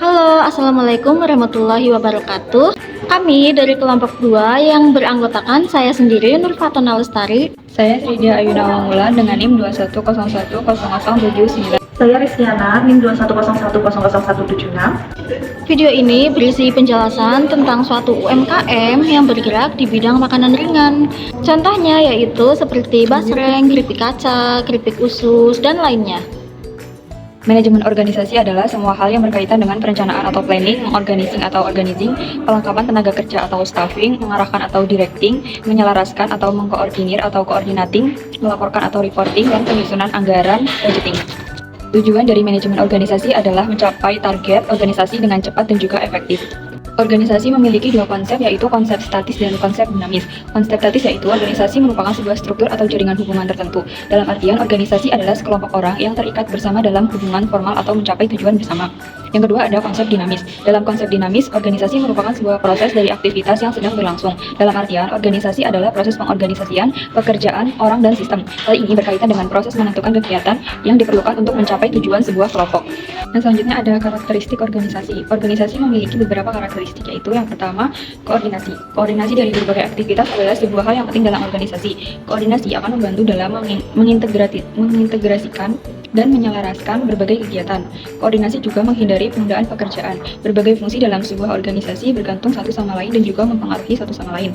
Halo, Assalamualaikum warahmatullahi wabarakatuh. Kami dari kelompok 2 yang beranggotakan saya sendiri, Nurfatona Lestari. Saya Tridia Ayuna Wangula dengan NIM 21010079. Saya Rizkyana, NIM 2101000176. Video ini berisi penjelasan tentang suatu UMKM yang bergerak di bidang makanan ringan. Contohnya yaitu seperti basreng, keripik kaca, keripik usus, dan lainnya. Manajemen organisasi adalah semua hal yang berkaitan dengan perencanaan atau planning, mengorganising atau organizing, pelengkapan tenaga kerja atau staffing, mengarahkan atau directing, menyelaraskan atau mengkoordinir atau coordinating, melaporkan atau reporting, dan penyusunan anggaran budgeting. Tujuan dari manajemen organisasi adalah mencapai target organisasi dengan cepat dan juga efektif. Organisasi memiliki dua konsep, yaitu konsep statis dan konsep dinamis. Konsep statis yaitu organisasi merupakan sebuah struktur atau jaringan hubungan tertentu. Dalam artian, organisasi adalah sekelompok orang yang terikat bersama dalam hubungan formal atau mencapai tujuan bersama. Yang kedua ada konsep dinamis. Dalam konsep dinamis, organisasi merupakan sebuah proses dari aktivitas yang sedang berlangsung. Dalam artian, organisasi adalah proses pengorganisasian, pekerjaan, orang, dan sistem. Hal ini berkaitan dengan proses menentukan kegiatan yang diperlukan untuk mencapai tujuan sebuah kelompok. Dan selanjutnya ada karakteristik organisasi. Organisasi memiliki beberapa karakteristik, yaitu yang pertama, koordinasi. Koordinasi dari berbagai aktivitas adalah sebuah hal yang penting dalam organisasi. Koordinasi akan membantu dalam mengintegrasikan dan menyelaraskan berbagai kegiatan. Koordinasi juga menghindari penundaan pekerjaan. Berbagai fungsi dalam sebuah organisasi bergantung satu sama lain dan juga mempengaruhi satu sama lain.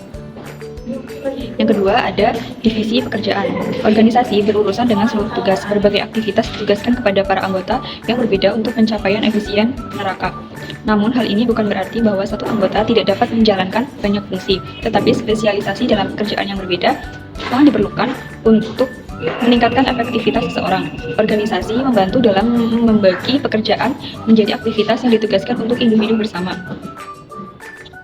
Yang kedua ada divisi pekerjaan. Organisasi berurusan dengan seluruh tugas. Berbagai aktivitas ditugaskan kepada para anggota yang berbeda untuk pencapaian efisien neraka. Namun hal ini bukan berarti bahwa satu anggota tidak dapat menjalankan banyak fungsi, tetapi spesialisasi dalam pekerjaan yang berbeda sangat diperlukan untuk meningkatkan efektivitas seseorang. Organisasi membantu dalam membagi pekerjaan menjadi aktivitas yang ditugaskan untuk individu bersama.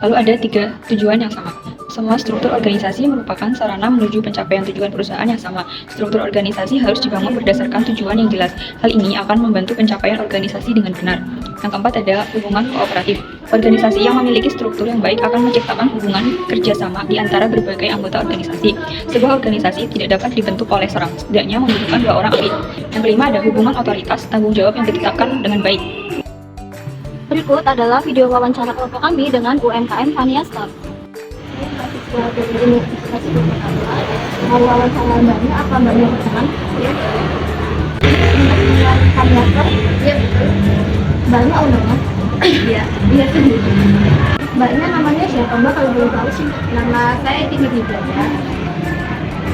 Lalu ada 3 tujuan yang sama. Semua struktur organisasi merupakan sarana menuju pencapaian tujuan perusahaan yang sama. Struktur organisasi harus dibangun berdasarkan tujuan yang jelas. Hal ini akan membantu pencapaian organisasi dengan benar. Yang keempat ada hubungan kooperatif. Organisasi yang memiliki struktur yang baik akan menciptakan hubungan kerjasama di antara berbagai anggota organisasi. Sebuah organisasi tidak dapat dibentuk oleh seorang, setidaknya membutuhkan 2 orang ahli. Yang kelima ada hubungan otoritas, tanggung jawab yang ditetapkan dengan baik. Berikut adalah video wawancara kelompok kami dengan UMKM Fania Staff. Mau wawancara mbaknya apa mbaknya teman? Fania Staff? Iya betul. Mbaknya ownernya? Iya, iya sendiri. Mbaknya namanya siapa mbak kalau boleh tahu sih? Nama saya Tini Hidayah.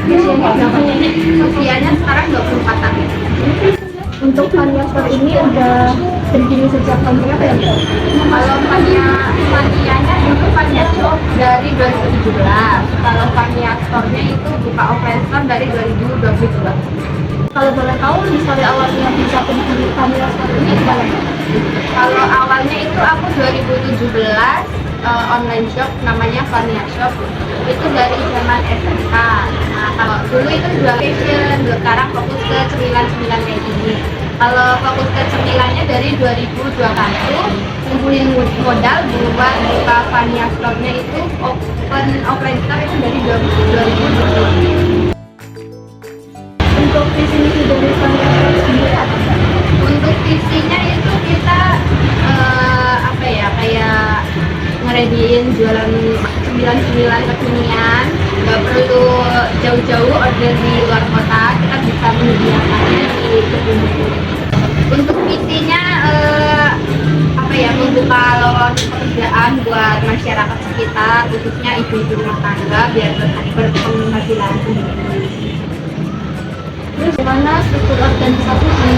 Usianya berapa ini? Usianya sekarang 24 tahun. Untuk Fania Store ini udah berdiri sejak tahun berapa ya? Kalau Fania-nya itu Fania Shop dari 2017. Kalau Fania Store-nya itu buka offline store dari 2022. Kalau boleh tahu misalnya awalnya bisa berdiri Fania Store ini gimana? Kalau awalnya itu aku 2017 online shop namanya Fania Shop. Itu dari zaman SMK. Nah, kalau dulu itu jual fashion, sekarang fokus ke cemilan-cemilan kayak gini. Kalau fokus ke cemilannya dari 2021, ngumpulin modal buat buka Fania Store-nya itu offline store itu dari 2020. Untuk visi misi dari Fania Store sendiri apa? Untuk visinya itu kita kayak ngerediin jualan cemilan-cemilan kekinian, nggak perlu jauh-jauh order di luar kota, kita bisa menyediakannya di kebun. Untuk visinya membuka lowongan pekerjaan buat masyarakat sekitar, khususnya ibu-ibu rumah tangga biar berpenghasilan sendiri. Terus gimana struktur organisasi di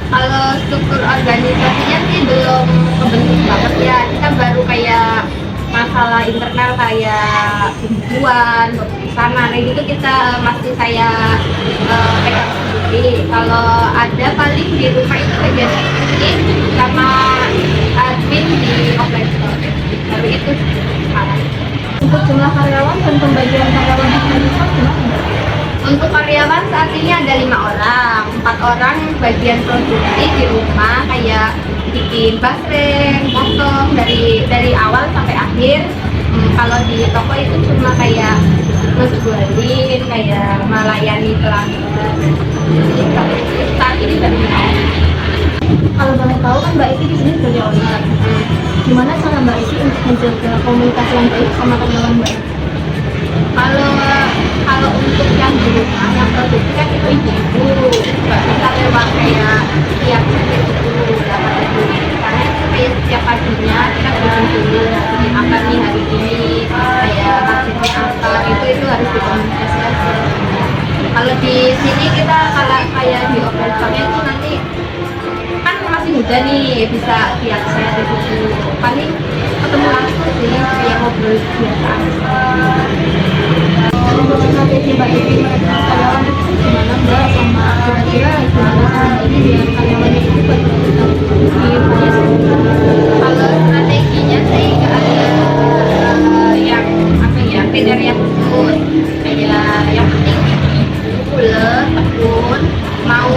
Kalau struktur organisasinya sih belum kebentuk banget ya, kita baru kayak masalah internal kayak pembukuan, pesanan kayak gitu kita masih saya pegang sendiri. Kalau ada paling di rumah itu kegiatan fisik sama admin di offline store, baru itu sekarang. Untuk jumlah karyawan dan pembagian karyawan di store gimana? Untuk karyawan saat ini ada 5 orang, 4 orang bagian produksi di rumah kayak bikin basreng, potong dari awal sampai akhir. Kalau di toko itu cuma kayak ngejualin, kayak melayani pelanggan. Saat ini dari Kalau boleh tahu kan Mbak Iti di sini sebagai owner. Gimana cara Mbak Iti untuk menjaga komunikasi yang baik sama karyawan Mbak Iti? Kalau kalau untuk yang di rumah yang produksi kan itu ibu nggak bisa lewat kayak tiap menit itu dapat duit karena itu kayak setiap paginya kita bikin dulu bikin apa nih hari ini kayak targetnya apa itu harus dikomunikasikan. Kalau di sini kita kalau kayak di operatornya itu nanti kan masih muda nih bisa via chat gitu paling ketemu langsung sih kayak ngobrol biasa aja. Untuk strategi Mbak Iti merekrut karyawan itu gimana Mbak? Sama kira-kira gimana cara ini biar karyawannya itu berkelanjutan di Panyas? Kalau strateginya sih nggak ada yang apa ya kriteria khusus kayak yang penting bulat tekun mau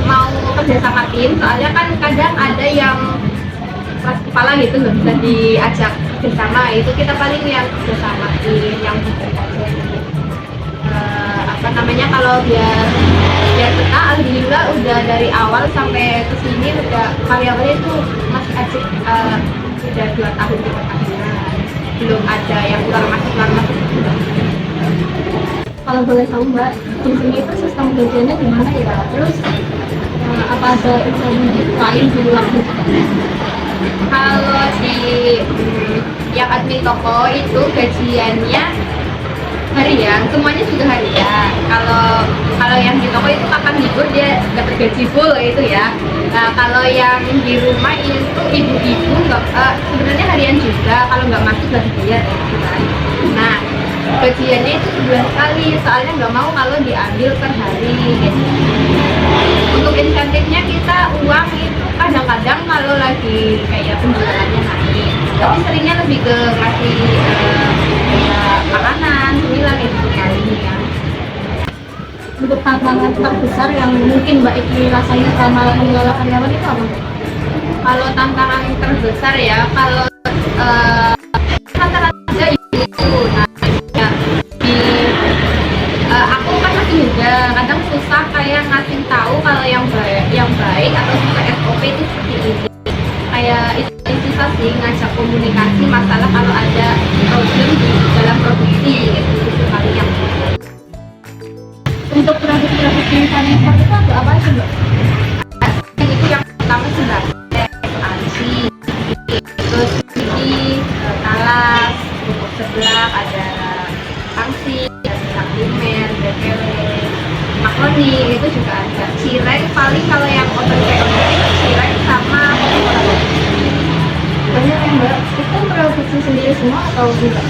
mau kerja sama tim soalnya kan kadang ada yang keras kepala gitu nggak bisa diajak bersama itu kita paling yang kerja sama tim yang apa namanya kalau biar kita alhamdulillah udah dari awal sampai ke sini udah karyawannya itu masih asik udah 2 tahun di pertamina belum ada yang keluar masuk Kalau boleh tahu Mbak, di sini itu sistem gajiannya gimana ya? Terus apa ada insentif lain di luar itu? kalau di yang admin toko itu gajiannya harian semuanya juga harian kalau yang di toko itu kapan libur dia dapat gaji full itu ya. Nah kalau yang di rumah itu ibu-ibu nggak sebenarnya harian juga kalau nggak masuk nggak dibayar gitu kan. Nah gajiannya itu sebulan sekali soalnya nggak mau kalau diambil per hari gitu. Untuk insentifnya kita uang itu kadang-kadang kalau lagi kayak penjualannya naik tapi seringnya lebih ke ngasih kayak makanan cemilan itu kali ya. Untuk tantangan terbesar yang mungkin Mbak Iti rasain selama mengelola karyawan itu apa? Kalau tantangan terbesar ya kalau rata-rata itu nah ya, di aku kan masih muda kadang susah kayak ngasih tahu kalau yang baik atau sesuai SOP itu seperti ini kayak itu susah sih ngajak komunikasi masalah kalau ada problem di dalam produksi gitu itu kali yang Untuk produk-produk di Panyas itu ada apa sih Mbak? yang itu yang pertama sih ansi terus ini talas untuk sebelah ada pangsi ada saklimer BPW makroni itu juga ada cireng paling kalau yang open itu cireng sama Banyak ya Mbak, itu produksi sendiri semua atau enggak?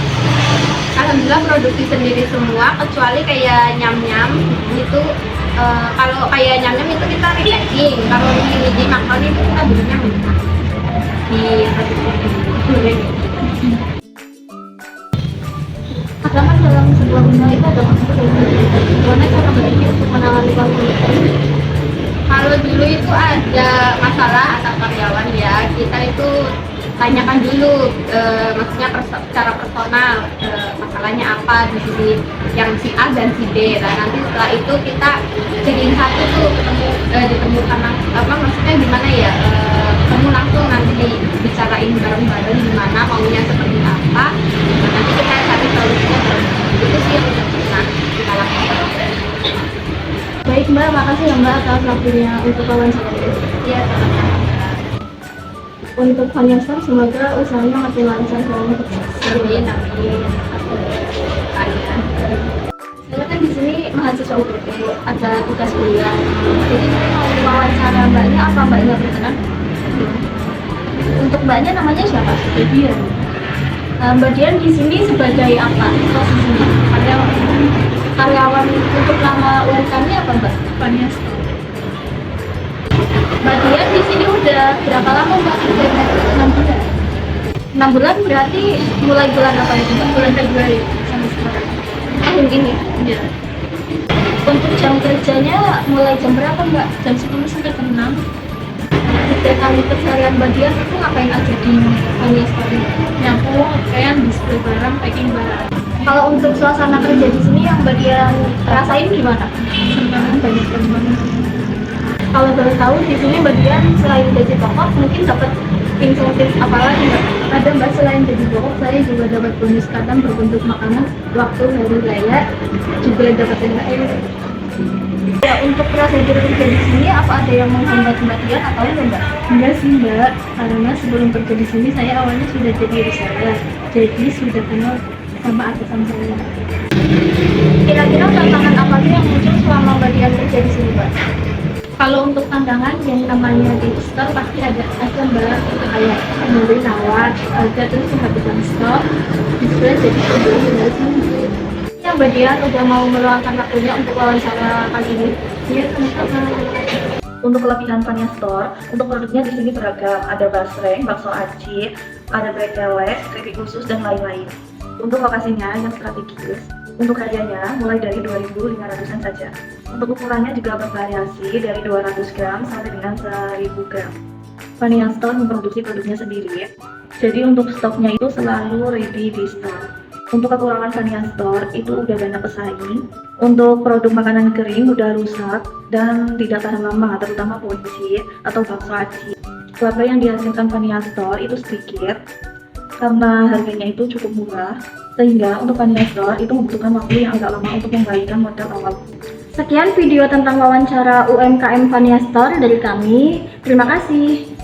alhamdulillah produksi sendiri semua kecuali kayak nyam-nyam itu kalau kayak nyam-nyam itu kita repacking kalau ini makroni itu kita belinya mentah di produksi sendiri. Karena kan dalam sebuah usaha itu ada konflik. Gimana cara Mbak Iti untuk menangani konflik? Kalau dulu itu ada masalah antar karyawan ya, kita itu tanyakan dulu, maksudnya secara personal masalahnya apa di sisi yang si A dan si B. Nah nanti setelah itu kita jadiin satu tuh ditemukan apa maksudnya gimana ya, ketemu langsung nanti dibicarain bareng-bareng gimana maunya seperti apa. Nah, nanti kita cari solusinya bareng. Itu sih nah kita lakukan. Baik Mbak, makasih ya Mbak atas waktunya untuk wawancara ini. Iya sama-sama. Untuk Panyas semoga usahanya makin lancar dan sukses. Amin amin. Saya kan di sini mahasiswa UPT, ada tugas kuliah. Jadi saya mau wawancara Mbaknya, apa Mbaknya berkenan? Untuk Mbaknya namanya siapa? Dian. Mbak Dian di sini sebagai apa posisinya? Karyawan untuk nama UMKM-nya apa Mbak? Panyas. Mbak Dian di sini udah berapa lama Mbak? 6 bulan. 6 bulan berarti mulai bulan apa itu Mbak? Bulan Februari sampai sekarang. Tahun ini. Iya. Untuk jam kerjanya mulai jam berapa Mbak? Jam 10 sampai jam 6. Setiap kali keseharian Mbak Dian itu ngapain aja di Panyas tadi? Nyapu, pakaian, display barang, packing barang. Kalau untuk suasana kerja di sini yang Mbak Dian rasain gimana? Senang banyak teman. Kalau boleh tahu di sini bagian selain gaji pokok mungkin dapat insentif apa lagi Mbak? Ada Mbak, selain gaji pokok saya juga dapat bonus kadang berbentuk makanan waktu hari raya, juga dapat THR. Ya, untuk prosedur kerja di sini apa ada yang menghambat Mbak Tian atau enggak Mbak? Enggak sih Mbak, karena sebelum kerja di sini saya awalnya sudah jadi reseller, jadi sudah kenal sama atasan saya. Kira-kira tantangan apa sih yang muncul selama Mbak Tian kerja di sini Mbak? Kalau untuk tantangan yang namanya di store pasti ada Mbak, kayak membeli nawar, harga terus kehabisan stok, bisa jadi pembeli harus nunggu. Yang Mbak Tian udah mau meluangkan waktunya untuk wawancara kali ini. Iya, sama-sama. Untuk kelebihan Fania Store, untuk produknya di sini beragam, ada basreng, bakso aci, ada brekeles, keripik khusus dan lain-lain. Untuk lokasinya yang strategis, untuk harganya mulai dari 2.500-an saja. Untuk ukurannya juga bervariasi dari 200 gram sampai dengan 1.000 gram. Fania Store memproduksi produknya sendiri, jadi untuk stoknya itu selalu ready di store. Untuk kekurangan Fania Store itu udah banyak pesaing. Untuk produk makanan kering mudah rusak dan tidak tahan lama, terutama poci atau bakso aci. Laba yang dihasilkan Fania Store itu sedikit karena harganya itu cukup murah, sehingga untuk Fania Store itu membutuhkan waktu yang agak lama untuk mengembalikan modal awal. Sekian video tentang wawancara UMKM Fania Store dari kami. Terima kasih.